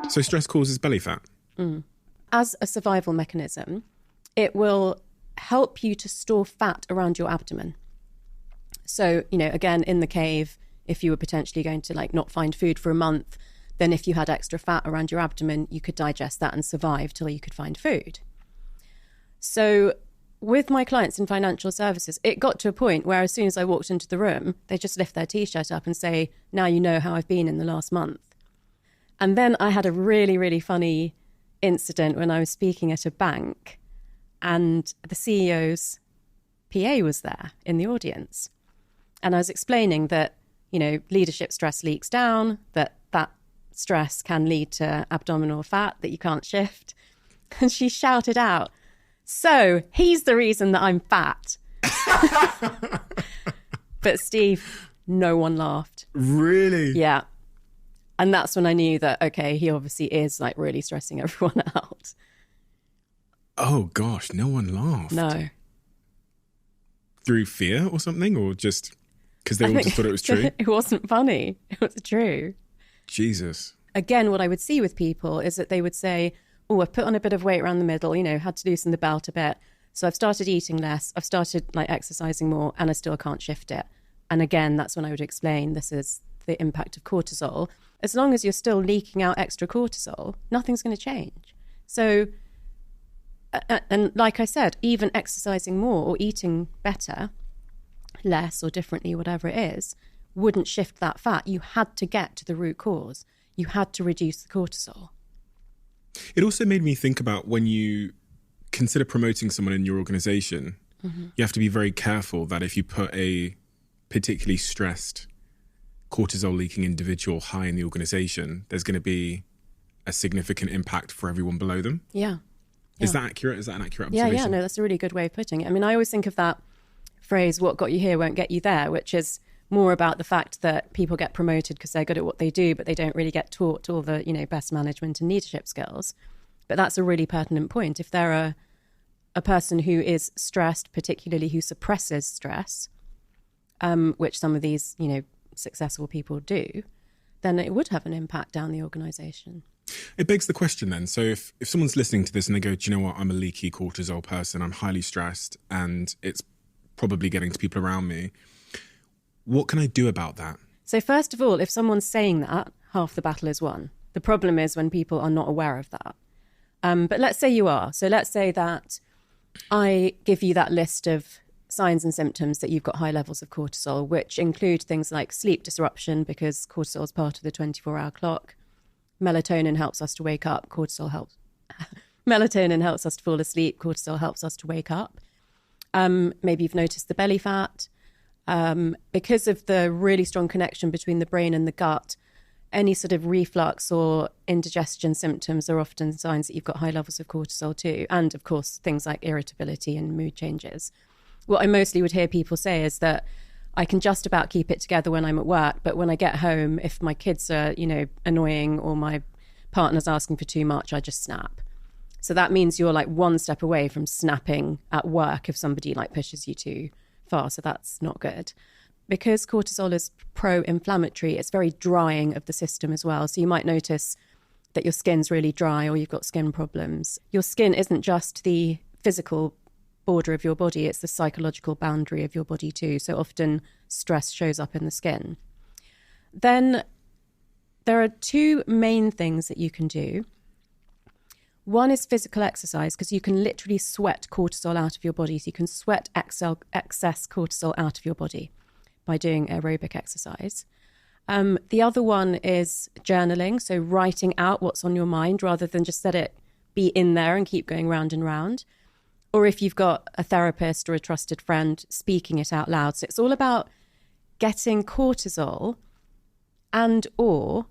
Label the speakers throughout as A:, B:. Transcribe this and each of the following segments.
A: So stress causes belly fat?
B: As a survival mechanism, it will help you to store fat around your abdomen. So, again, in the cave, if you were potentially going to not find food for a month, then if you had extra fat around your abdomen, you could digest that and survive till you could find food. So with my clients in financial services, it got to a point where as soon as I walked into the room, they just lift their T-shirt up and say, now you know how I've been in the last month. And then I had a really, really funny incident when I was speaking at a bank and the CEO's PA was there in the audience. And I was explaining that, leadership stress leaks down, that stress can lead to abdominal fat that you can't shift. And she shouted out, so he's the reason that I'm fat. But Steve, no one laughed.
A: Really?
B: Yeah. And that's when I knew that, okay, he obviously is really stressing everyone out.
A: Oh gosh, no one laughed.
B: No.
A: Through fear or something, or just because they all just thought it was true?
B: It wasn't funny. It was true.
A: Jesus.
B: Again, what I would see with people is that they would say, oh, I've put on a bit of weight around the middle, had to loosen the belt a bit. So I've started eating less. I've started exercising more and I still can't shift it. And again, that's when I would explain this is the impact of cortisol. As long as you're still leaking out extra cortisol, nothing's going to change. So, and like I said, even exercising more or eating better, less or differently, whatever it is, wouldn't shift that fat. You had to get to the root cause. You had to reduce the cortisol.
A: It also made me think about when you consider promoting someone in your organization, you have to be very careful that if you put a particularly stressed, cortisol leaking individual high in the organization, there's going to be a significant impact for everyone below them.
B: Yeah.
A: Is that accurate? Is that an accurate observation?
B: Yeah, no, that's a really good way of putting it. I mean, I always think of that phrase, what got you here won't get you there, which is more about the fact that people get promoted because they're good at what they do, but they don't really get taught all the, best management and leadership skills. But that's a really pertinent point. If they're a person who is stressed, particularly who suppresses stress, which some of these, successful people do, then it would have an impact down the organisation.
A: It begs the question then. So if someone's listening to this and they go, do you know what, I'm a leaky cortisol person, I'm highly stressed and it's probably getting to people around me, what can I do about that?
B: So first of all, if someone's saying that, half the battle is won. The problem is when people are not aware of that. But let's say you are. So let's say that I give you that list of signs and symptoms that you've got high levels of cortisol, which include things like sleep disruption, because cortisol is part of the 24-hour clock. Melatonin helps us to wake up. Melatonin helps us to fall asleep. Cortisol helps us to wake up. Maybe you've noticed the belly fat. Because of the really strong connection between the brain and the gut, any sort of reflux or indigestion symptoms are often signs that you've got high levels of cortisol too. And of course, things like irritability and mood changes. What I mostly would hear people say is that I can just about keep it together when I'm at work, but when I get home, if my kids are, annoying or my partner's asking for too much, I just snap. So that means you're one step away from snapping at work if somebody pushes you too far. So that's not good. Because cortisol is pro-inflammatory, it's very drying of the system as well. So you might notice that your skin's really dry or you've got skin problems. Your skin isn't just the physical border of your body, it's the psychological boundary of your body too. So often stress shows up in the skin. Then there are two main things that you can do. One is physical exercise, because you can literally sweat cortisol out of your body. So you can sweat excess cortisol out of your body by doing aerobic exercise. The other one is journaling, so writing out what's on your mind rather than just let it be in there and keep going round and round. Or if you've got a therapist or a trusted friend, speaking it out loud. So it's all about getting cortisol and or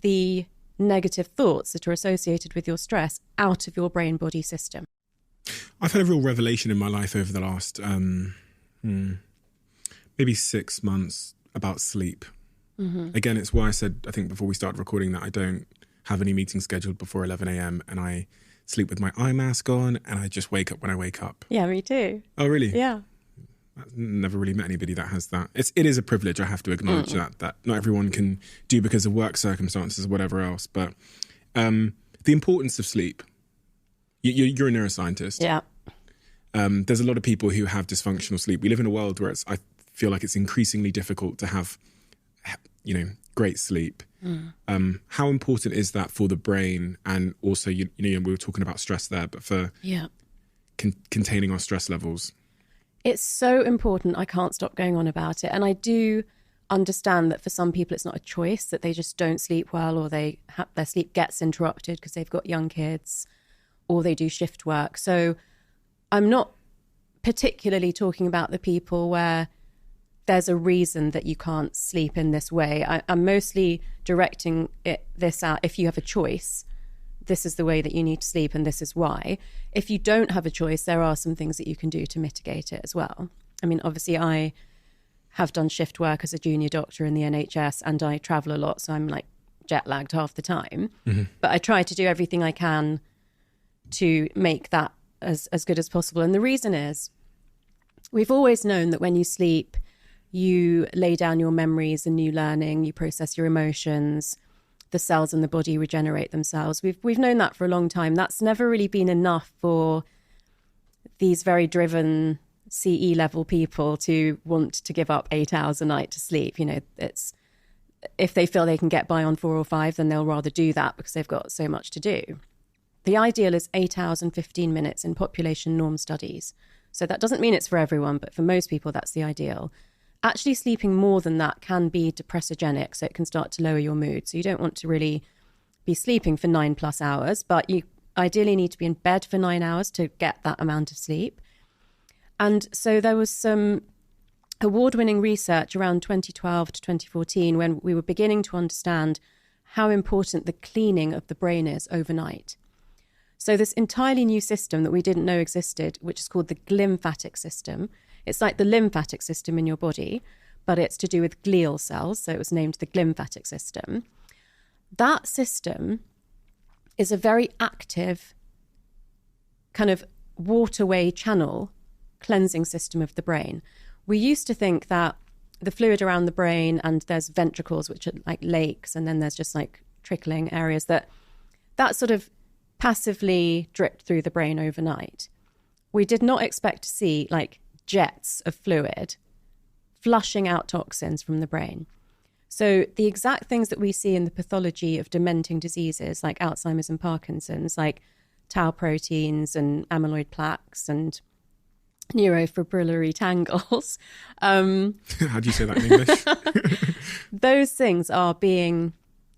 B: the negative thoughts that are associated with your stress out of your brain-body system.
A: I've had a real revelation in my life over the last maybe 6 months about sleep. Again, it's why I said, I think before we started recording, that I don't have any meetings scheduled before 11 a.m. and I sleep with my eye mask on and I just wake up when I wake up.
B: Yeah, me too.
A: Oh, really?
B: Yeah.
A: I've never really met anybody that has that. It is a privilege, I have to acknowledge that not everyone can do because of work circumstances or whatever else. But the importance of sleep. You're a neuroscientist.
B: Yeah.
A: There's a lot of people who have dysfunctional sleep. We live in a world where I feel like it's increasingly difficult to have, great sleep. How important is that for the brain? And also, we were talking about stress there, but for containing our stress levels.
B: It's so important. I can't stop going on about it. And I do understand that for some people it's not a choice, that they just don't sleep well, or their sleep gets interrupted because they've got young kids, or they do shift work. So I'm not particularly talking about the people where there's a reason that you can't sleep in this way. I'm mostly directing this out. If you have a choice, this is the way that you need to sleep and this is why. If you don't have a choice, there are some things that you can do to mitigate it as well. I mean, obviously I have done shift work as a junior doctor in the NHS, and I travel a lot, so I'm like jet lagged half the time. But I try to do everything I can to make that as good as possible. And the reason is, we've always known that when you sleep, you lay down your memories and new learning, you process your emotions, the cells in the body regenerate themselves. We've known that for a long time. That's never really been enough for these very driven CE level people to want to give up 8 hours a night to sleep. It's, if they feel they can get by on 4 or 5, then they'll rather do that because they've got so much to do. The ideal is 8 hours and 15 minutes in population norm studies. So that doesn't mean it's for everyone, but for most people, that's the ideal. Actually sleeping more than that can be depressogenic, so it can start to lower your mood. So you don't want to really be sleeping for 9+ hours, but you ideally need to be in bed for 9 hours to get that amount of sleep. And so there was some award-winning research around 2012 to 2014 when we were beginning to understand how important the cleaning of the brain is overnight. So this entirely new system that we didn't know existed, which is called the glymphatic system. It's like the lymphatic system in your body, but it's to do with glial cells. So it was named the glymphatic system. That system is a very active kind of waterway channel cleansing system of the brain. We used to think that the fluid around the brain, and there's ventricles, which are like lakes, and then there's just like trickling areas, that sort of passively dripped through the brain overnight. We did not expect to see like jets of fluid flushing out toxins from the brain. So the exact things that we see in the pathology of dementing diseases like Alzheimer's and Parkinson's, like tau proteins and amyloid plaques and neurofibrillary tangles.
A: How do you say that in English?
B: Those things are being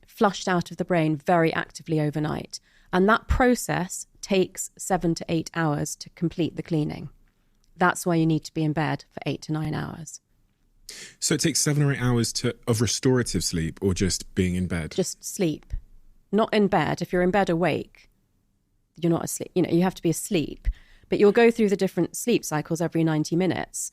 B: flushed out of the brain very actively overnight. And that process takes 7 to 8 hours to complete the cleaning. That's why you need to be in bed for 8 to 9 hours.
A: So it takes 7 or 8 hours of restorative sleep, or just being in bed?
B: Just sleep. Not in bed. If you're in bed awake, you're not asleep. You have to be asleep. But you'll go through the different sleep cycles every 90 minutes.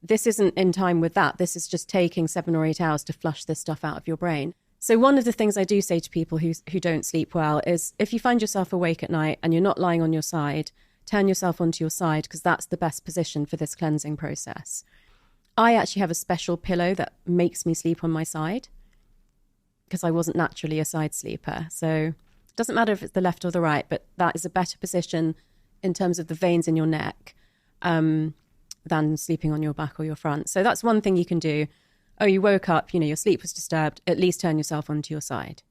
B: This isn't in time with that. This is just taking 7 or 8 hours to flush this stuff out of your brain. So one of the things I do say to people who don't sleep well is, if you find yourself awake at night and you're not lying on your side, turn yourself onto your side, because that's the best position for this cleansing process. I actually have a special pillow that makes me sleep on my side, because I wasn't naturally a side sleeper. So it doesn't matter if it's the left or the right, but that is a better position in terms of the veins in your neck than sleeping on your back or your front. So that's one thing you can do. Oh, you woke up, your sleep was disturbed, at least turn yourself onto your side.